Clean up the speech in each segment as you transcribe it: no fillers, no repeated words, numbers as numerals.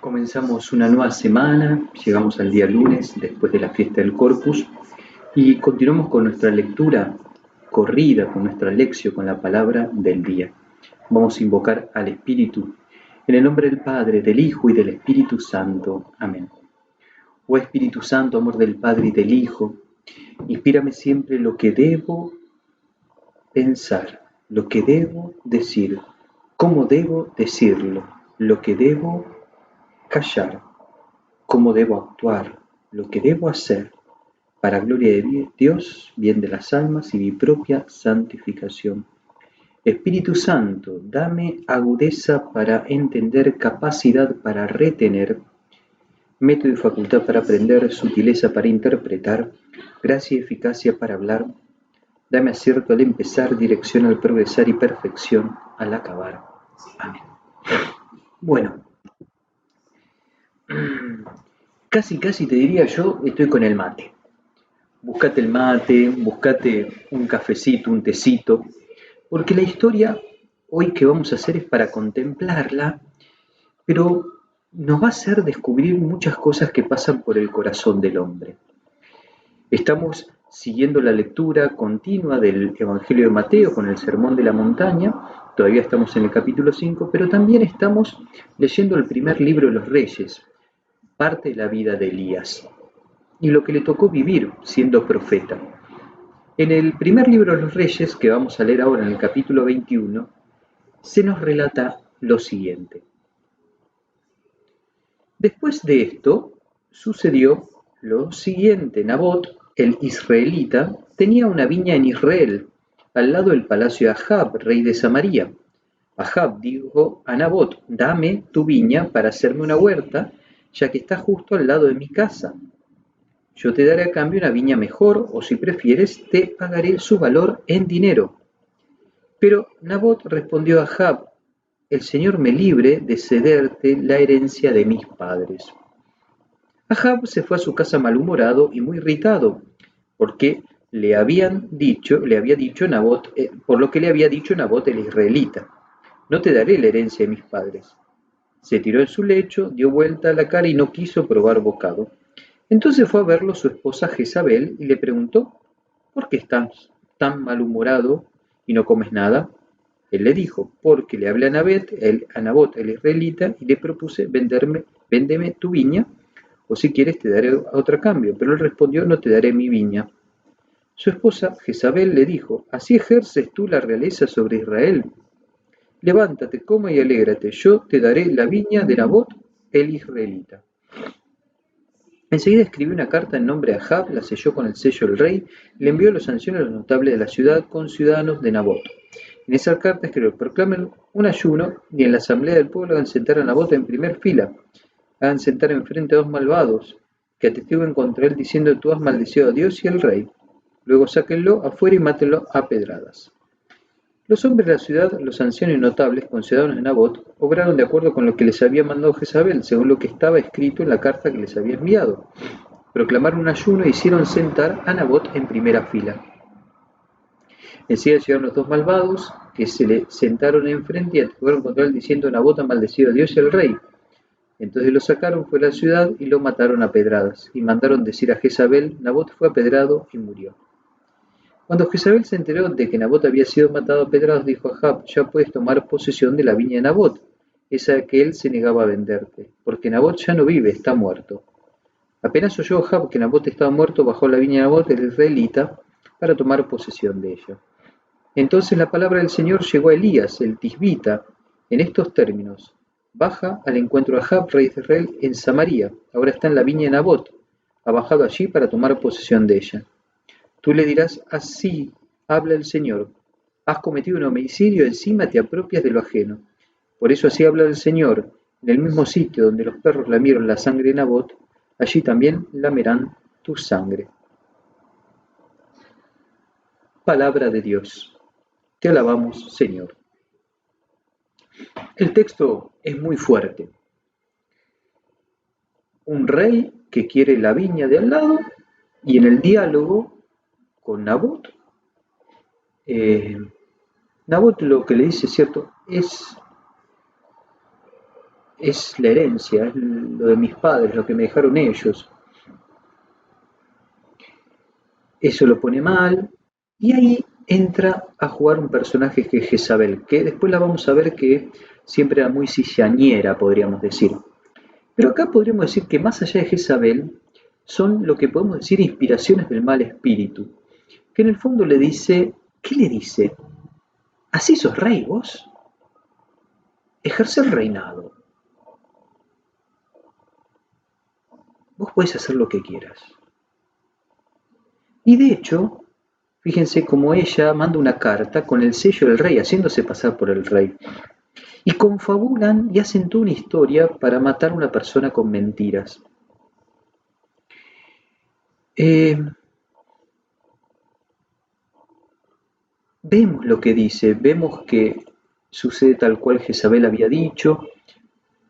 Comenzamos una nueva semana, llegamos al día lunes después de la fiesta del Corpus y continuamos con nuestra lectura corrida, con nuestra lección, con la palabra del día. Vamos a invocar al Espíritu en el nombre del Padre, del Hijo y del Espíritu Santo. Amén. Oh Espíritu Santo, amor del Padre y del Hijo, inspírame siempre lo que debo pensar, lo que debo decir, cómo debo decirlo, lo que debo callar, cómo debo actuar, lo que debo hacer, para gloria de Dios, bien de las almas y mi propia santificación. Espíritu Santo, dame agudeza para entender, capacidad para retener, método y facultad para aprender, sutileza para interpretar, gracia y eficacia para hablar. Dame acierto al empezar, dirección al progresar y perfección al acabar. Amén. Bueno, casi te diría yo, estoy con el mate. Buscate el mate, buscate un cafecito, un tecito, porque la historia hoy que vamos a hacer es para contemplarla, pero nos va a hacer descubrir muchas cosas que pasan por el corazón del hombre. Estamos siguiendo la lectura continua del Evangelio de Mateo con el Sermón de la Montaña, todavía estamos en el capítulo 5, pero también estamos leyendo el primer libro de los Reyes, parte de la vida de Elías y lo que le tocó vivir siendo profeta. En el primer libro de los Reyes, que vamos a leer ahora en el capítulo 21, se nos relata lo siguiente. Después de esto, sucedió lo siguiente. Nabot, el israelita, tenía una viña en Israel, al lado del palacio de Ahab, rey de Samaria. Ahab dijo a Nabot, dame tu viña para hacerme una huerta, ya que está justo al lado de mi casa. Yo te daré a cambio una viña mejor, o si prefieres, te pagaré su valor en dinero. Pero Nabot respondió a Ahab, el Señor me libre de cederte la herencia de mis padres. Ahab se fue a su casa malhumorado y muy irritado, porque le había dicho Nabot, por lo que le había dicho Nabot el israelita, no te daré la herencia de mis padres. Se tiró en su lecho, dio vuelta a la cara y no quiso probar bocado. Entonces fue a verlo su esposa Jezabel y le preguntó, ¿por qué estás tan malhumorado y no comes nada? Él le dijo, porque le hablé a Nabot el israelita y le propuse véndeme tu viña, o si quieres te daré a otra cambio. Pero él respondió, no te daré mi viña. Su esposa Jezabel le dijo, ¿así ejerces tú la realeza sobre Israel? Levántate, coma y alégrate, yo te daré la viña de Nabot el israelita. Enseguida escribió una carta en nombre de Ahab, la selló con el sello del rey y le envió los sanciones a los notables de la ciudad con ciudadanos de Nabot. En esa carta escribió, proclamen un ayuno y en la asamblea del pueblo hagan sentar a Nabot en primer fila. Hagan sentar enfrente a dos malvados que atestiguen contra él diciendo tú has maldecido a Dios y al rey. Luego sáquenlo afuera y mátenlo a pedradas. Los hombres de la ciudad, los ancianos y notables, conciudadanos de Nabot, obraron de acuerdo con lo que les había mandado Jezabel, según lo que estaba escrito en la carta que les había enviado. Proclamaron un ayuno e hicieron sentar a Nabot en primera fila. Enseguida llegaron los dos malvados, que se le sentaron enfrente y atestiguaron contra él diciendo Nabot ha maldecido a Dios y al rey. Entonces lo sacaron fuera de la ciudad y lo mataron a pedradas, y mandaron decir a Jezabel, Nabot fue apedrado y murió. Cuando Jezabel se enteró de que Nabot había sido matado a pedradas, dijo a Ahab, ya puedes tomar posesión de la viña de Nabot, esa que él se negaba a venderte, porque Nabot ya no vive, está muerto. Apenas oyó Ahab que Nabot estaba muerto, bajó la viña de Nabot el israelita para tomar posesión de ella. Entonces la palabra del Señor llegó a Elías, el tisbita, en estos términos. Baja al encuentro de Ahab, rey de Israel, en Samaria. Ahora está en la viña de Nabot. Ha bajado allí para tomar posesión de ella. Tú le dirás, así habla el Señor. Has cometido un homicidio, encima te apropias de lo ajeno. Por eso así habla el Señor. En el mismo sitio donde los perros lamieron la sangre de Nabot, allí también lamerán tu sangre. Palabra de Dios. Te alabamos, Señor. El texto es muy fuerte. Un rey que quiere la viña de al lado y en el diálogo con Nabot, Nabot lo que le dice, cierto, es es la herencia, es lo de mis padres, lo que me dejaron ellos. Eso lo pone mal, y ahí entra a jugar un personaje que es Jezabel, que después la vamos a ver que siempre era muy cizañera, podríamos decir. Pero acá podríamos decir que más allá de Jezabel, son lo que podemos decir inspiraciones del mal espíritu, que en el fondo le dice, ¿qué le dice? ¿Así sos rey vos? Ejerce el reinado. Vos podés hacer lo que quieras. Y de hecho, fíjense cómo ella manda una carta con el sello del rey, haciéndose pasar por el rey. Y confabulan y hacen toda una historia para matar a una persona con mentiras. Eh, Vemos lo que dice, vemos que sucede tal cual Jezabel había dicho,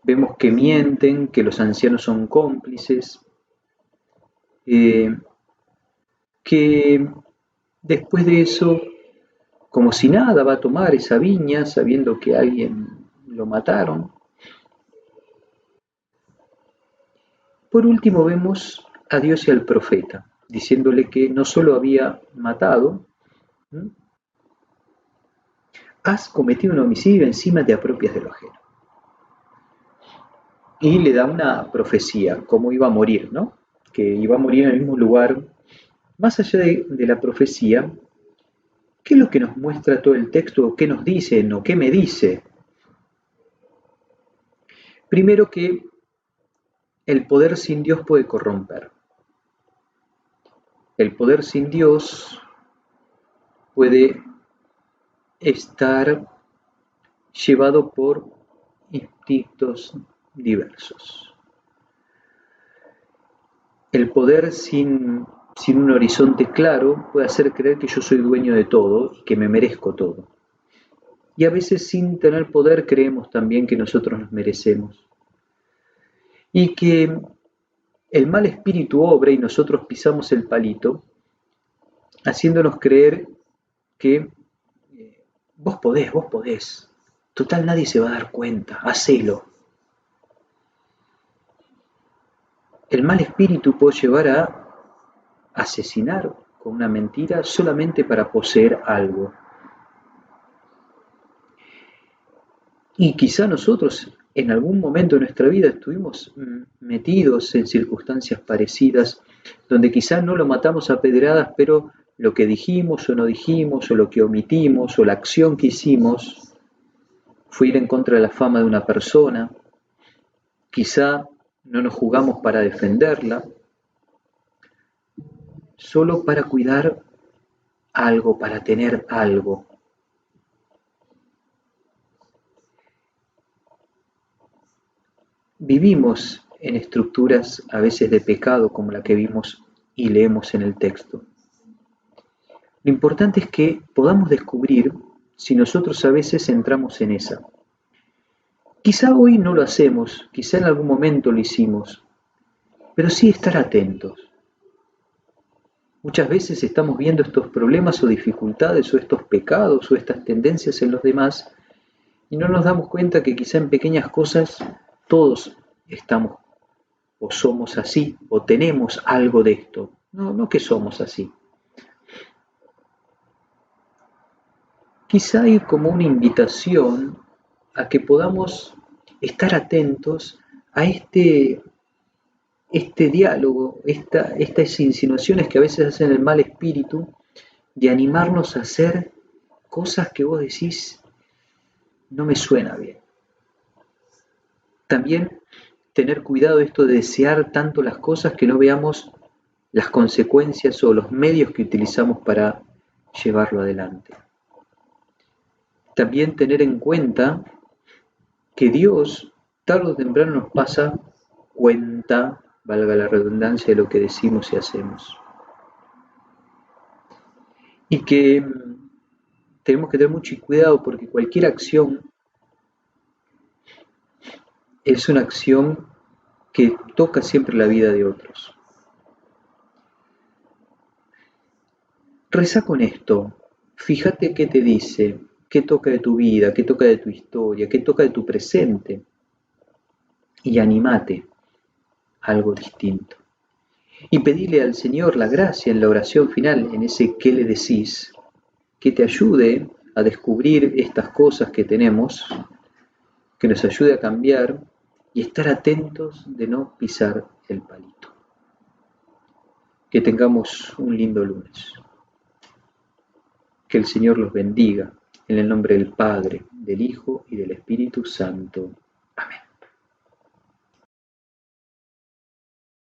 vemos que mienten, que los ancianos son cómplices, eh, que después de eso, como si nada, va a tomar esa viña sabiendo que alguien lo mataron. Por último vemos a Dios y al profeta, diciéndole que no solo había matado, ¿m? Has cometido un homicidio, encima te apropias de lo ajeno. Y le da una profecía, cómo iba a morir, ¿no? Que iba a morir en el mismo lugar. Más allá de la profecía, ¿qué es lo que nos muestra todo el texto? ¿O qué nos dice? ¿O qué me dice? Primero que el poder sin Dios puede corromper. El poder sin Dios puede estar llevado por instintos diversos. El poder sin un horizonte claro puede hacer creer que yo soy dueño de todo y que me merezco todo. Y a veces sin tener poder creemos también que nosotros nos merecemos. Y que el mal espíritu obra y nosotros pisamos el palito, haciéndonos creer que vos podés. Total, nadie se va a dar cuenta, hacelo. El mal espíritu puede llevar a asesinar con una mentira solamente para poseer algo. Y quizá nosotros en algún momento de nuestra vida estuvimos metidos en circunstancias parecidas, donde quizá no lo matamos a pedradas, pero lo que dijimos o no dijimos, o lo que omitimos, o la acción que hicimos, fue ir en contra de la fama de una persona. Quizá no nos jugamos para defenderla, solo para cuidar algo, para tener algo. Vivimos en estructuras a veces de pecado como la que vimos y leemos en el texto. Lo importante es que podamos descubrir si nosotros a veces entramos en esa. Quizá hoy no lo hacemos, quizá en algún momento lo hicimos, pero sí estar atentos. Muchas veces estamos viendo estos problemas o dificultades o estos pecados o estas tendencias en los demás y no nos damos cuenta que quizá en pequeñas cosas todos estamos o somos así o tenemos algo de esto. No, no que somos así. Quizá hay como una invitación a que podamos estar atentos a este diálogo, estas insinuaciones que a veces hacen el mal espíritu, de animarnos a hacer cosas que vos decís, no me suena bien. También tener cuidado de esto de desear tanto las cosas que no veamos las consecuencias o los medios que utilizamos para llevarlo adelante. También tener en cuenta que Dios tarde o temprano nos pasa cuenta, valga la redundancia, de lo que decimos y hacemos. Y que tenemos que tener mucho cuidado porque cualquier acción es una acción que toca siempre la vida de otros. Reza con esto, fíjate qué te dice, qué toca de tu vida, qué toca de tu historia, qué toca de tu presente. y animate a algo distinto. Y pedile al Señor la gracia en la oración final, en ese qué le decís, que te ayude a descubrir estas cosas que tenemos, que nos ayude a cambiar y estar atentos de no pisar el palito. Que tengamos un lindo lunes. Que el Señor los bendiga, en el nombre del Padre, del Hijo y del Espíritu Santo.